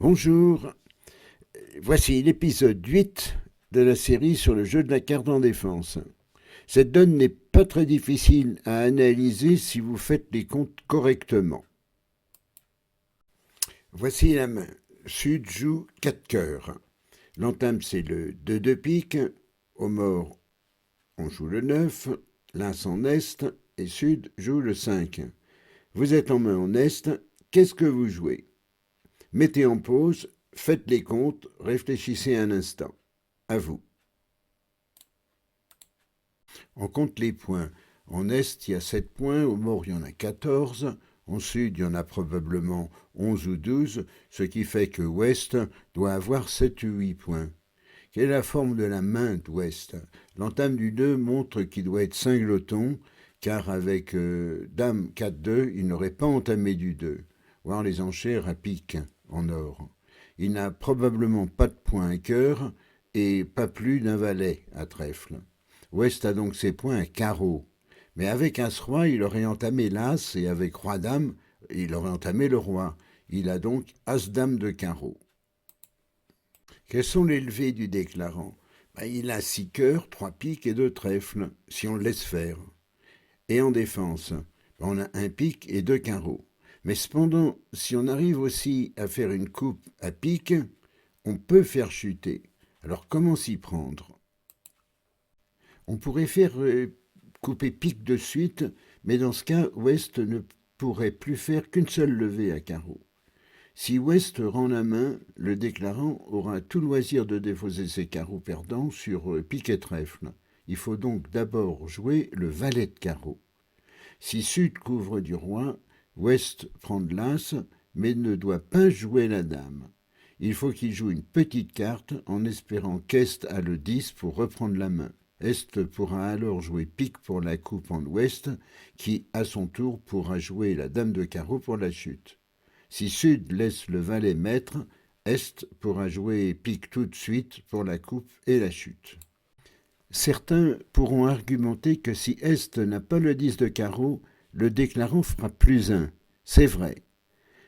Bonjour, voici l'épisode 8 de la série sur le jeu de la carte en défense. Cette donne n'est pas très difficile à analyser si vous faites les comptes correctement. Voici la main. Sud joue 4 cœurs. L'entame c'est le 2 de pique. Au mort, on joue le 9. L'as en est et Sud joue le 5. Vous êtes en main en est. Qu'est-ce que vous jouez? Mettez en pause, faites les comptes, réfléchissez un instant. À vous. On compte les points. En Est, il y a 7 points, au Nord, il y en a 14, en Sud, il y en a probablement 11 ou 12, ce qui fait que Ouest doit avoir 7 ou 8 points. Quelle est la forme de la main d'Ouest? L'entame du 2 montre qu'il doit être cingleton, car avec Dame 4-2, il n'aurait pas entamé du 2, voire les enchères à pique en or. Il n'a probablement pas de point à cœur et pas plus d'un valet à trèfle. Ouest a donc ses points à carreau. Mais avec As-Roi, il aurait entamé l'As et avec Roi-Dame, il aurait entamé le Roi. Il a donc As-Dame de carreau. Quels sont les levées du déclarant? Il a 6 cœurs, 3 piques et 2 trèfles, si on le laisse faire. Et en défense, on a un pique et 2 carreaux. Mais cependant, si on arrive aussi à faire une coupe à pique, on peut faire chuter. Alors comment s'y prendre? On pourrait faire couper pique de suite, mais dans ce cas, Ouest ne pourrait plus faire qu'une seule levée à carreau. Si Ouest rend la main, le déclarant aura tout loisir de défausser ses carreaux perdants sur pique et trèfle. Il faut donc d'abord jouer le valet de carreau. Si Sud couvre du roi, Ouest prend de l'as, mais ne doit pas jouer la dame. Il faut qu'il joue une petite carte en espérant qu'Est a le 10 pour reprendre la main. Est pourra alors jouer pique pour la coupe en Ouest, qui, à son tour, pourra jouer la dame de carreau pour la chute. Si Sud laisse le valet maître, Est pourra jouer pique tout de suite pour la coupe et la chute. Certains pourront argumenter que si Est n'a pas le 10 de carreau, le déclarant fera plus 1. C'est vrai.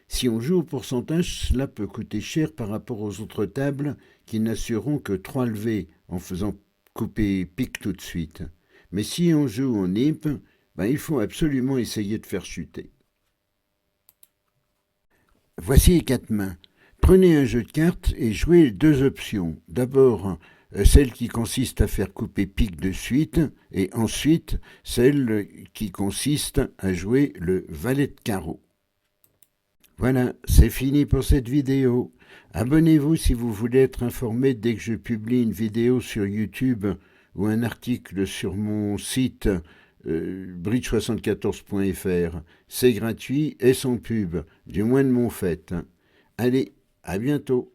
Si on joue au pourcentage, cela peut coûter cher par rapport aux autres tables qui n'assureront que 3 levées en faisant couper pique tout de suite. Mais si on joue en imp, il faut absolument essayer de faire chuter. Voici les 4 mains. Prenez un jeu de cartes et jouez 2 options. D'abord, celle qui consiste à faire couper pique de suite, et ensuite celle qui consiste à jouer le valet de carreau. Voilà, c'est fini pour cette vidéo. Abonnez-vous si vous voulez être informé dès que je publie une vidéo sur YouTube ou un article sur mon site bridge74.fr. C'est gratuit et sans pub, du moins de mon fait. Allez, à bientôt.